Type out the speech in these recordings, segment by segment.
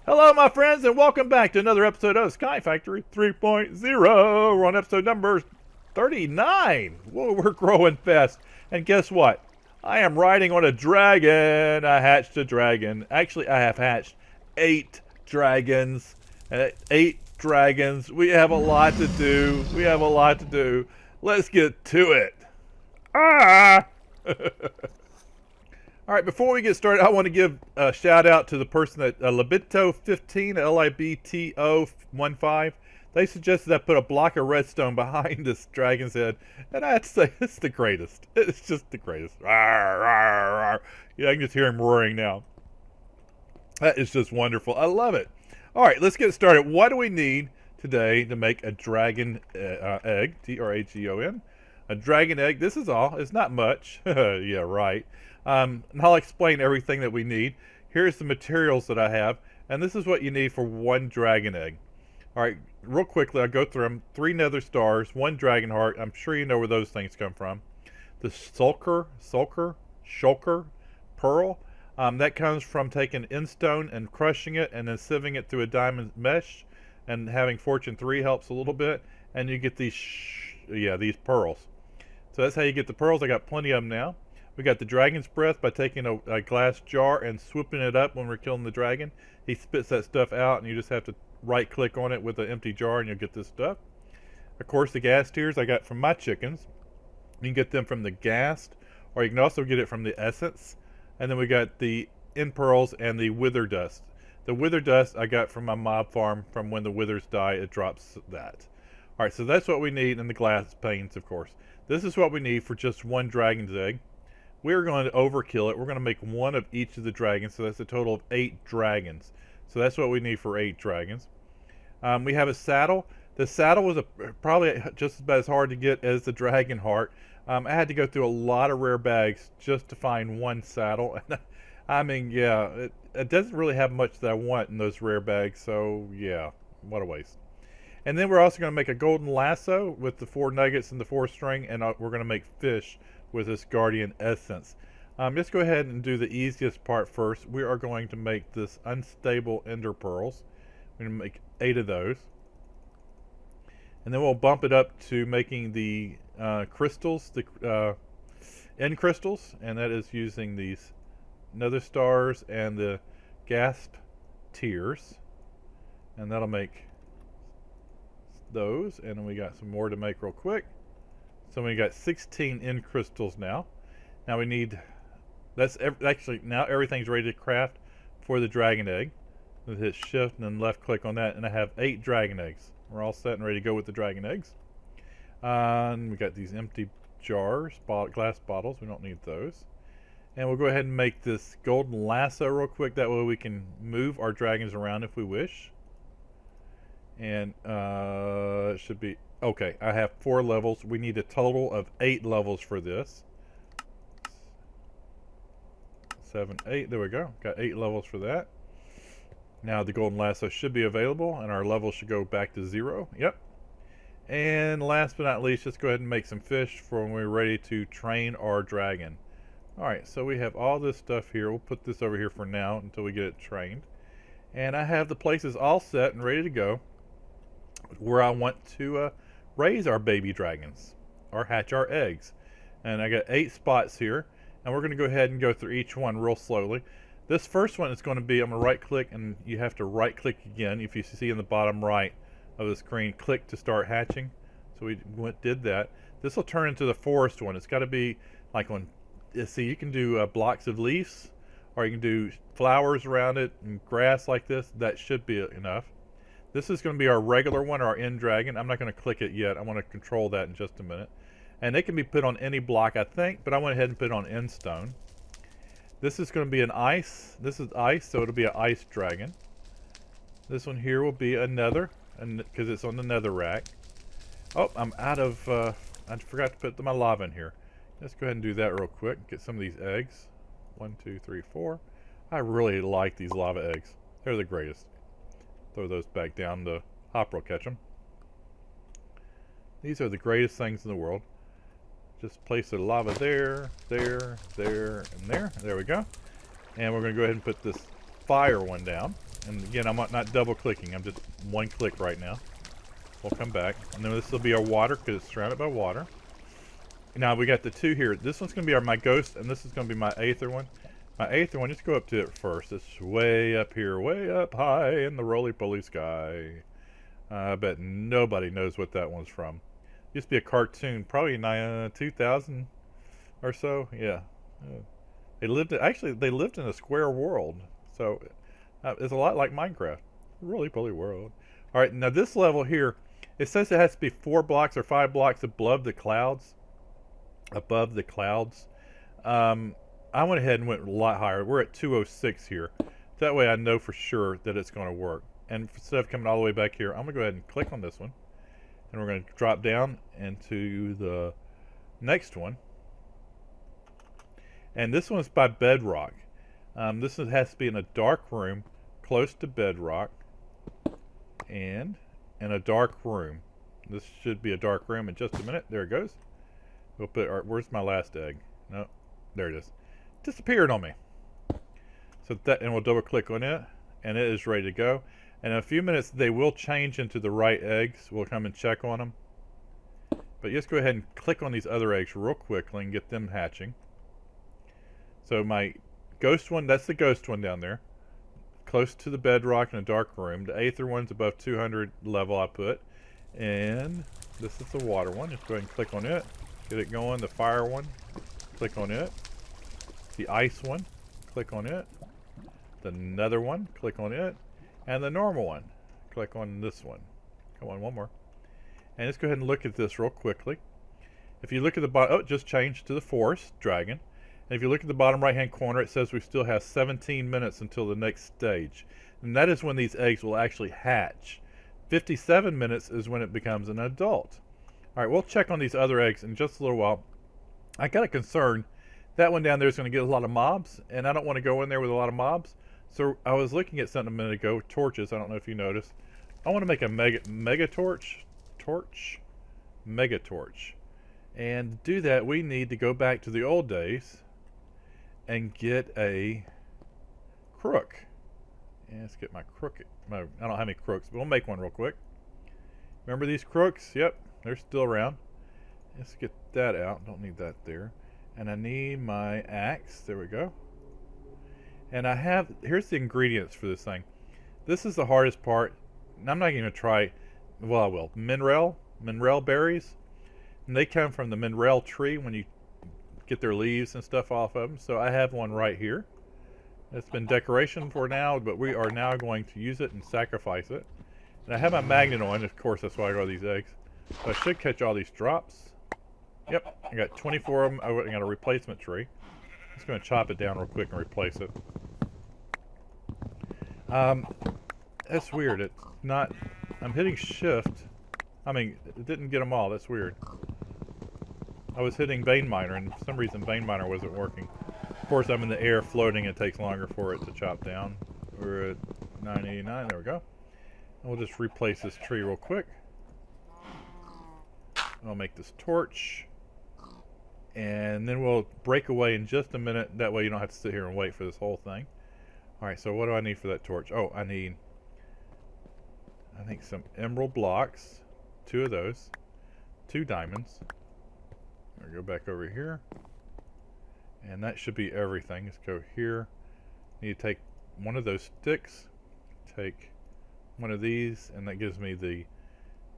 Hello, my friends, and welcome back to another episode of Sky Factory 3.0. We're on episode number 39. Whoa, we're growing fast. And guess what? I am riding on a dragon. I hatched a dragon. Actually, I have hatched 8 dragons. 8 dragons. We have a lot to do. Let's get to it. Ah! All right, before we get started, I want to give a shout out to the person that Libito15, Libto15. They suggested I put a block of redstone behind this dragon's head, and I have to say, it's the greatest. It's just the greatest. Rawr, rawr, rawr. Yeah, I can just hear him roaring now. That is just wonderful. I love it. All right, let's get started. What do we need today to make a dragon egg? Dragon. A dragon egg. This is all. It's not much. Yeah, right. And I'll explain everything that we need. Here's the materials that I have, and this is what you need for 1 dragon egg. All right, real quickly, I'll go through them. 3 nether stars, 1 dragon heart. I'm sure you know where those things come from. The shulker, pearl. That comes from taking endstone and crushing it, and then sieving it through a diamond mesh, and having fortune 3 helps a little bit. And you get these, these pearls. So that's how you get the pearls. I got plenty of them now. We got the dragon's breath by taking a glass jar and swooping it up when we're killing the dragon. He spits that stuff out, and you just have to right click on it with an empty jar and you'll get this stuff. Of course, the gas tears I got from my chickens. You can get them from the ghast, or you can also get it from the essence. And then we got the end pearls and the wither dust. The wither dust I got from my mob farm. From when the withers die, it drops that. Alright, so that's what we need, in the glass panes, of course. This is what we need for just 1 dragon's egg. We're going to overkill it. We're going to make 1 of each of the dragons, so that's a total of 8 dragons. So that's what we need for 8 dragons. We have a saddle. The saddle was probably just about as hard to get as the dragon heart. I had to go through a lot of rare bags just to find 1 saddle. I mean, yeah, it doesn't really have much that I want in those rare bags, so yeah, what a waste. And then we're also going to make a golden lasso with the 4 nuggets and the 4 string, and we're going to make fish with this guardian essence. Let's go ahead and do the easiest part first. We are going to make this unstable ender pearls. We're going to make 8 of those. And then we'll bump it up to making the crystals, the end crystals, and that is using these nether stars and the gasp tears. And that'll make those, and then we got some more to make real quick. So we got 16 end crystals now. Now we need, actually now everything's ready to craft for the dragon egg. Let's hit shift and then left click on that, and I have 8 dragon eggs. We're all set and ready to go with the dragon eggs. And we got these empty jars, glass bottles. We don't need those. And we'll go ahead and make this golden lasso real quick. That way we can move our dragons around if we wish. And it should be okay. I have 4 levels. We need a total of 8 levels for this. 7, 8. There we go. Got 8 levels for that. Now the golden lasso should be available, and our level should go back to 0. Yep. And last but not least, let's go ahead and make some fish for when we're ready to train our dragon. Alright, so we have all this stuff here. We'll put this over here for now until we get it trained. And I have the places all set and ready to go where I want to raise our baby dragons or hatch our eggs. And I got 8 spots here, and we're going to go ahead and go through each one real slowly. This first one is going to be, I'm going to right click, and you have to right click again. If you see in the bottom right of the screen, click to start hatching. So we did that. This will turn into the forest one. It's got to be like on, see, you can do blocks of leaves, or you can do flowers around it and grass like this. That should be enough. This is going to be our regular one, our end dragon. I'm not going to click it yet. I want to control that in just a minute. And they can be put on any block, I think, but I went ahead and put it on end stone. This is going to be an ice. This is ice, so it'll be an ice dragon. This one here will be a nether, because it's on the nether rack. Oh, I'm out of, I forgot to put my lava in here. Let's go ahead and do that real quick. Get some of these eggs. 1, 2, 3, 4. I really like these lava eggs. They're the greatest. Throw those back down. The hopper will catch them. These are the greatest things in the world. Just place the lava there, there, there, and there. There we go. And we're going to go ahead and put this fire one down. And again, I'm not double clicking. I'm just one click right now. We'll come back. And then this will be our water because it's surrounded by water. Now we got the two here. This one's going to be my ghost, and this is going to be my Aether one. My Aether one, just go up to it first. It's way up here, way up high in the roly-poly sky. I bet nobody knows what that one's from. Used to be a cartoon, probably 2000 or so. Yeah. They lived in a square world. So it's a lot like Minecraft. Roly-poly world. Alright, now this level here, it says it has to be 4 blocks or 5 blocks above the clouds. Above the clouds. I went ahead and went a lot higher. We're at 206 here. That way I know for sure that it's going to work. And instead of coming all the way back here, I'm going to go ahead and click on this one. And we're going to drop down into the next one. And this one's by bedrock. This one has to be in a dark room close to bedrock. And in a dark room. This should be a dark room in just a minute. There it goes. We'll put where's my last egg? No, there it is. Disappeared on me. So that, and we'll double click on it, and it is ready to go. And in a few minutes, they will change into the right eggs. We'll come and check on them. But just go ahead and click on these other eggs real quickly and get them hatching. So my ghost one, that's the ghost one down there, close to the bedrock in a dark room. The Aether one's above 200 level I put, and this is the water one. Just go ahead and click on it. Get it going. The fire one, click on it. The ice one, click on it. The nether one, click on it. And the normal one, click on this one. Come on, one more. And let's go ahead and look at this real quickly. If you look at the bottom, oh, it just changed to the forest dragon. And if you look at the bottom right hand corner, it says we still have 17 minutes until the next stage. And that is when these eggs will actually hatch. 57 minutes is when it becomes an adult. Alright, we'll check on these other eggs in just a little while. I got a concern. That one down there is going to get a lot of mobs, and I don't want to go in there with a lot of mobs. So I was looking at something a minute ago, torches. I don't know if you noticed. I want to make a mega torch. Mega torch. And to do that, we need to go back to the old days and get a crook. And let's get my crook. I don't have any crooks, but we'll make one real quick. Remember these crooks? Yep. They're still around. Let's get that out. Don't need that there. And I need my axe. There we go. And I have, here's the ingredients for this thing. This is the hardest part. I'm not going to try, well I will. Mineral berries. And they come from the mineral tree when you get their leaves and stuff off of them. So I have one right here. It's been decoration for now, but we are now going to use it and sacrifice it. And I have my magnet on, of course that's why I got these eggs. So I should catch all these drops. Yep, I got 24 of them. I got a replacement tree. I'm just going to chop it down real quick and replace it. That's weird. It's not... I'm hitting shift. I mean, it didn't get them all. That's weird. I was hitting vein miner, and for some reason vein miner wasn't working. Of course, I'm in the air floating. It takes longer for it to chop down. We're at 989. There we go. And we'll just replace this tree real quick. I'll make this torch. And then we'll break away in just a minute. That way you don't have to sit here and wait for this whole thing. Alright, so what do I need for that torch? Oh, I need, I think, some emerald blocks. 2 of those. 2 diamonds. I'll go back over here. And that should be everything. Let's go here. Need to take one of those sticks. Take one of these. And that gives me the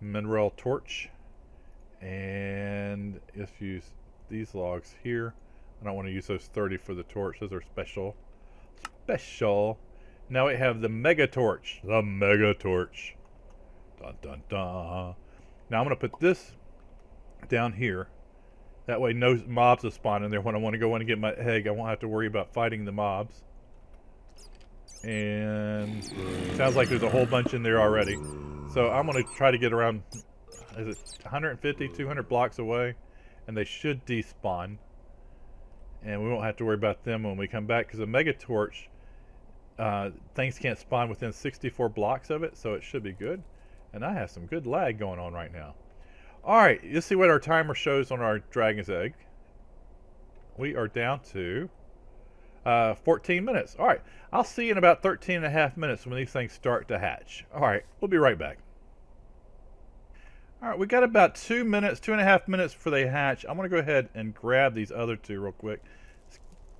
mineral torch. And let's use these logs here. I don't want to use those 30 for the torch. Those are special. Now we have the mega torch. The mega torch. Dun dun dun. Now I'm going to put this down here. That way no mobs will spawn in there. When I want to go in and get my egg, I won't have to worry about fighting the mobs. And sounds like there's a whole bunch in there already. So I'm going to try to get around, is it 150, 200 blocks away? And they should despawn. And we won't have to worry about them when we come back, because a mega torch, things can't spawn within 64 blocks of it, so it should be good. And I have some good lag going on right now. Alright, let's see what our timer shows on our dragon's egg. We are down to 14 minutes. All right, I'll see you in about 13 and a half minutes when these things start to hatch. All right, we'll be right back. All right, we got about 2 minutes, 2.5 minutes before they hatch. I'm going to go ahead and grab these other two real quick.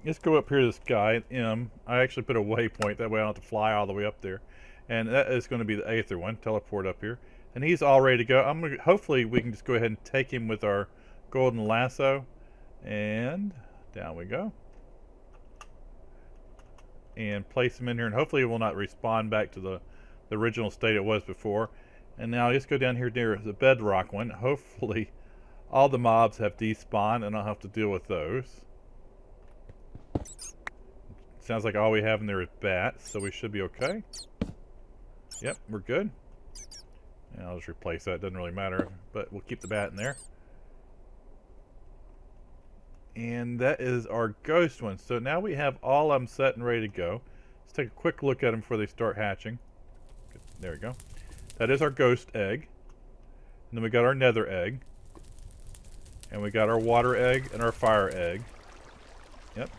Let's go up here to this guy, M. I actually put a waypoint, that way I don't have to fly all the way up there. And that is going to be the Aether one, teleport up here. And he's all ready to go. Hopefully we can just go ahead and take him with our golden lasso. And down we go. And place him in here, and hopefully it will not respawn back to the original state it was before. And now let's go down here near the bedrock one. Hopefully all the mobs have despawned and I'll have to deal with those. Sounds like all we have in there is bats, so we should be okay. Yep, we're good. And I'll just replace that, doesn't really matter, but we'll keep the bat in there. And that is our ghost one. So now we have all of them set and ready to go. Let's take a quick look at them before they start hatching. There we go. That is our ghost egg. And then we got our nether egg. And we got our water egg and our fire egg. Yep.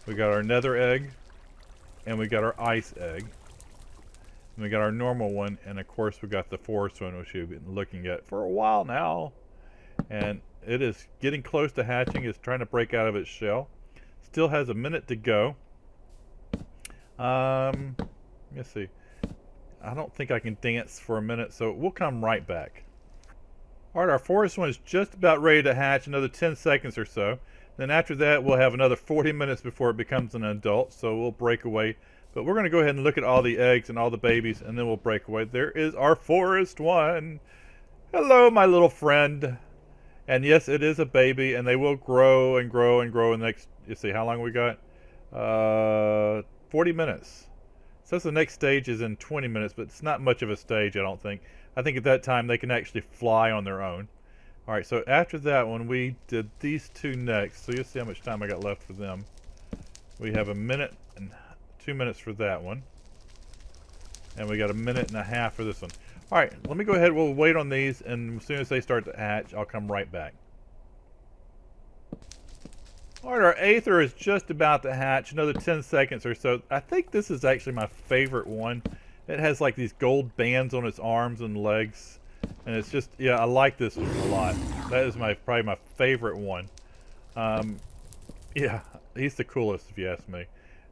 We got our nether egg. And we got our ice egg. And we got our normal one. And of course we got the forest one, which we've been looking at for a while now. And it is getting close to hatching. It's trying to break out of its shell. Still has a minute to go. Let's see. I don't think I can dance for a minute, so we'll come right back. Alright, our forest one is just about ready to hatch, another 10 seconds or so. Then after that, we'll have another 40 minutes before it becomes an adult, so we'll break away. But we're going to go ahead and look at all the eggs and all the babies, and then we'll break away. There is our forest one. Hello, my little friend. And yes, it is a baby, and they will grow and grow and grow in the next, you see, how long we got? 40 minutes. Says the next stage is in 20 minutes, but it's not much of a stage, I don't think. I think at that time they can actually fly on their own. Alright, so after that one, we did these two next. So you'll see how much time I got left for them. We have a minute and 2 minutes for that one. And we got a minute and a half for this one. Alright, let me go ahead. We'll wait on these, and as soon as they start to hatch, I'll come right back. Alright, our Aether is just about to hatch. Another 10 seconds or so. I think this is actually my favorite one. It has like these gold bands on its arms and legs. And it's just, yeah, I like this one a lot. That is probably my favorite one. Yeah, he's the coolest if you ask me.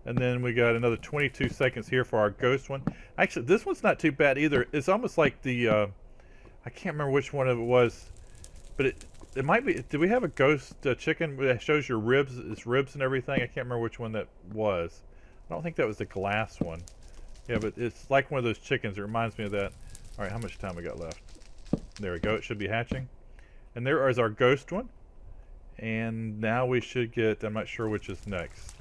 And then we got another 22 seconds here for our ghost one. Actually, this one's not too bad either. It's almost like the, I can't remember which one it was, but it might be, did we have a ghost chicken that shows your ribs, its ribs and everything? I can't remember which one that was. I don't think that was the glass one. Yeah, but it's like one of those chickens. It reminds me of that. All right, how much time we got left? There we go. It should be hatching. And there is our ghost one. And now we should get, I'm not sure which is next.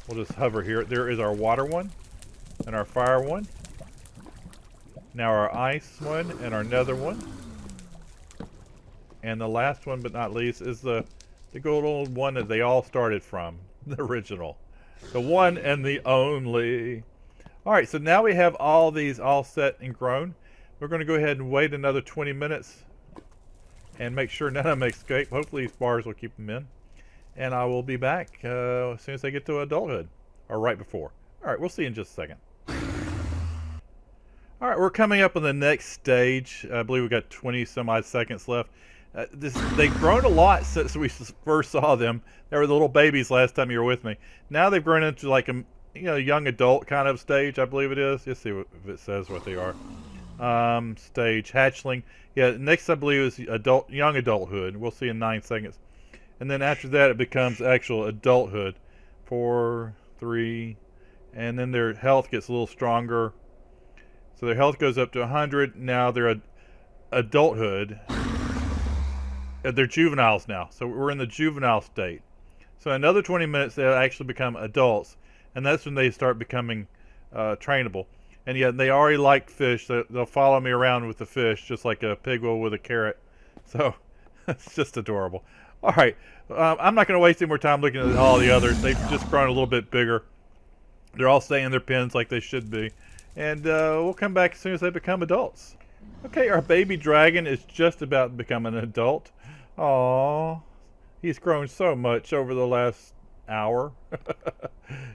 We'll just hover here. There is our water one and our fire one. Now our ice one and our nether one. And the last one but not least is the good old one that they all started from. The original. The one and the only. Alright, so now we have all these all set and grown. We're going to go ahead and wait another 20 minutes. And make sure none of them escape. Hopefully these bars will keep them in. And I will be back as soon as they get to adulthood. Or right before. Alright, we'll see you in just a second. Alright, we're coming up on the next stage. I believe we got 20 some odd seconds left. They've grown a lot since we first saw them. They were the little babies last time you were with me. Now they've grown into like a young adult kind of stage, I believe it is. Let's see if it says what they are. Stage, hatchling. Yeah, next I believe is young adulthood. We'll see in 9 seconds. And then after that it becomes actual adulthood. 4, 3, and then their health gets a little stronger. So their health goes up to 100. Now they're adulthood. They're juveniles now. So we're in the juvenile state. So another 20 minutes they'll actually become adults. And that's when they start becoming trainable. And yet they already like fish. They'll follow me around with the fish just like a pig will with a carrot. So it's just adorable. Alright, I'm not going to waste any more time looking at all the others. They've just grown a little bit bigger. They're all staying in their pens like they should be. And we'll come back as soon as they become adults. Okay, our baby dragon is just about to become an adult. Aww, he's grown so much over the last hour.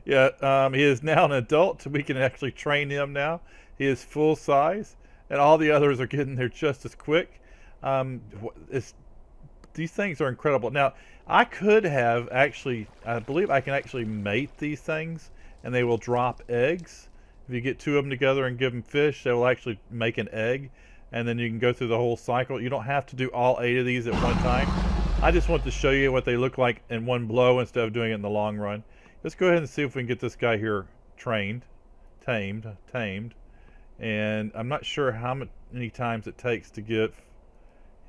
Yeah, he is now an adult. We can actually train him now. He is full size, and all the others are getting there just as quick. These things are incredible. Now, I could have actually, I believe I can actually mate these things, and they will drop eggs. If you get two of them together and give them fish, they will actually make an egg, and then you can go through the whole cycle. You don't have to do all 8 of these at one time. I just want to show you what they look like in one blow instead of doing it in the long run. Let's go ahead and see if we can get this guy here tamed. And I'm not sure how many times it takes to give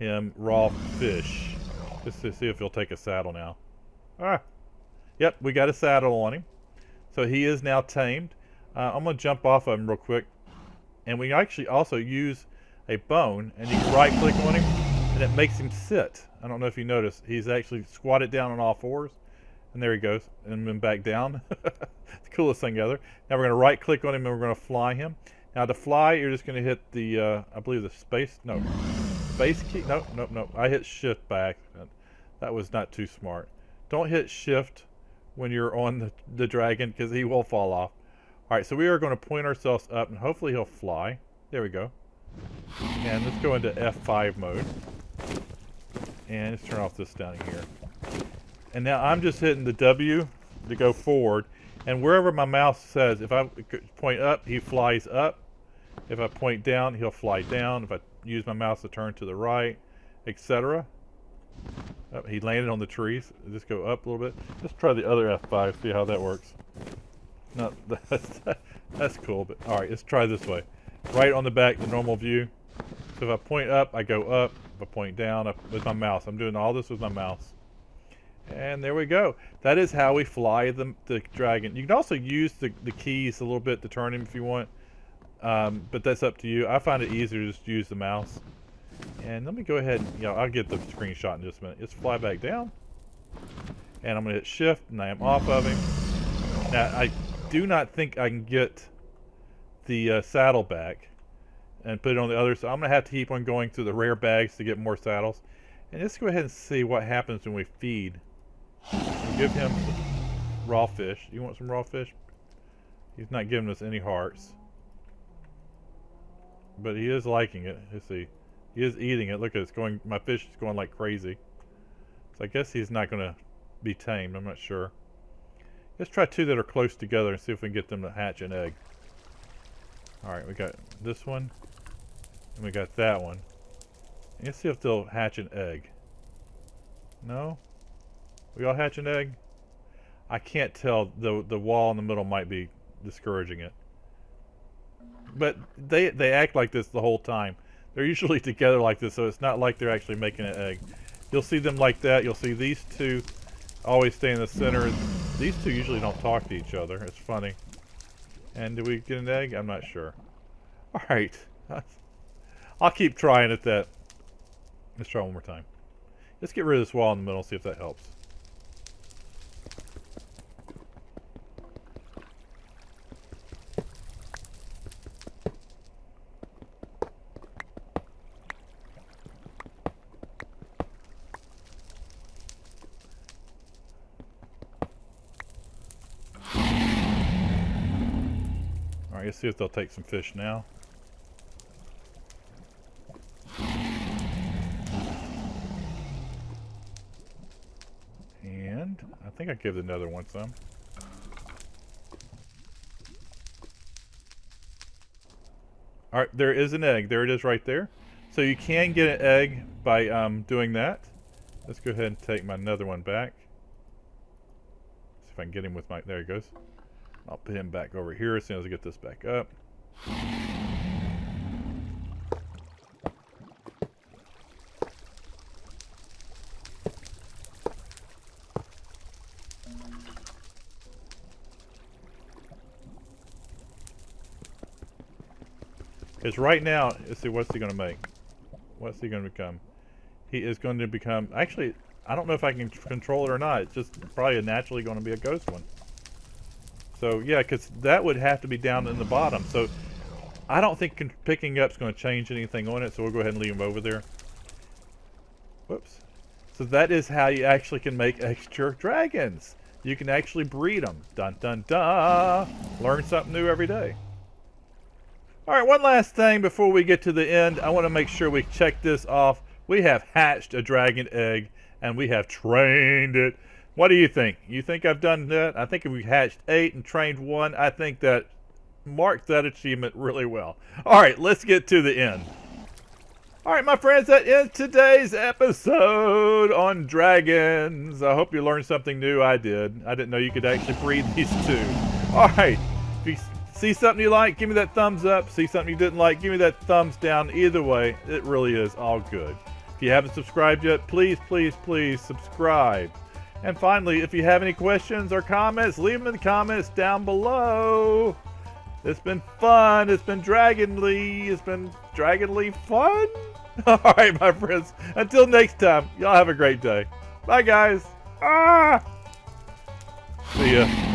him raw fish. Just to see if he'll take a saddle now. Yep, we got a saddle on him. So he is now tamed. I'm going to jump off of him real quick. And we actually also use a bone, and you can right click on him, and it makes him sit. I don't know if you noticed. He's actually squatted down on all fours. And there he goes, and then back down. The coolest thing ever. Now we're going to right click on him, and we're going to fly him. Now to fly, you're just going to hit the, I believe the space key. No. I hit shift by accident. That was not too smart. Don't hit shift when you're on the dragon, because he will fall off. Alright, so we are going to point ourselves up, and hopefully he'll fly. There we go. And let's go into F5 mode. And let's turn off this down here. And now I'm just hitting the W to go forward. And wherever my mouse says, if I point up, he flies up. If I point down, he'll fly down. If I use my mouse to turn to the right, etc. Oh, he landed on the trees. Just go up a little bit. Let's try the other F5, see how that works. No, that's cool. But all right, let's try this way. Right on the back, the normal view. So if I point up, I go up. If I point down, with my mouse. I'm doing all this with my mouse. And there we go. That is how we fly the dragon. You can also use the keys a little bit to turn him if you want. But that's up to you. I find it easier to just use the mouse. And let me go ahead and, I'll get the screenshot in just a minute. Just fly back down. And I'm going to hit shift, and I am off of him. Now, I do not think I can get the saddle back and put it on the other side. I'm going to have to keep on going through the rare bags to get more saddles. And let's go ahead and see what happens when we feed. We give him raw fish. You want some raw fish? He's not giving us any hearts. But he is liking it. Let's see. He is eating it. Look at it. My fish is going like crazy. So I guess he's not going to be tamed. I'm not sure. Let's try 2 that are close together and see if we can get them to hatch an egg. Alright, we got this one. And we got that one. Let's see if they'll hatch an egg. No? We all hatch an egg? I can't tell. The wall in the middle might be discouraging it. But they act like this the whole time. They're usually together like this, so it's not like they're actually making an egg. You'll see them like that. You'll see these 2 always stay in the center. These 2 usually don't talk to each other. It's funny. And do we get an egg? I'm not sure. Alright. I'll keep trying at that. Let's try one more time. Let's get rid of this wall in the middle and see if that helps. Alright, let's see if they'll take some fish now. And I think I gave another one some. Alright, there is an egg. There it is right there. So you can get an egg by doing that. Let's go ahead and take my another one back. See if I can get him with my... There he goes. I'll put him back over here as soon as I get this back up. Because right now, let's see, what's he going to make? What's he going to become? He is going to become... Actually, I don't know if I can control it or not. It's just probably naturally going to be a ghost one. So, yeah, because that would have to be down in the bottom. So, I don't think picking up is going to change anything on it. So, we'll go ahead and leave him over there. Whoops. So, that is how you actually can make extra dragons. you can actually breed them. Dun dun dun. Learn something new every day. All right, one last thing before we get to the end. I want to make sure we check this off. We have hatched a dragon egg, and we have trained it. What do you think? You think I've done that? I think if we hatched 8 and trained 1, I think that marks that achievement really well. All right, let's get to the end. All right, my friends, that ends today's episode on dragons. I hope you learned something new. I did. I didn't know you could actually breed these two. All right, if you see something you like, give me that thumbs up. See something you didn't like, give me that thumbs down. Either way, it really is all good. If you haven't subscribed yet, please, please, please subscribe. And finally, if you have any questions or comments, leave them in the comments down below. It's been fun. It's been dragonly. It's been dragonly fun. All right, my friends. Until next time, y'all have a great day. Bye, guys. See ya.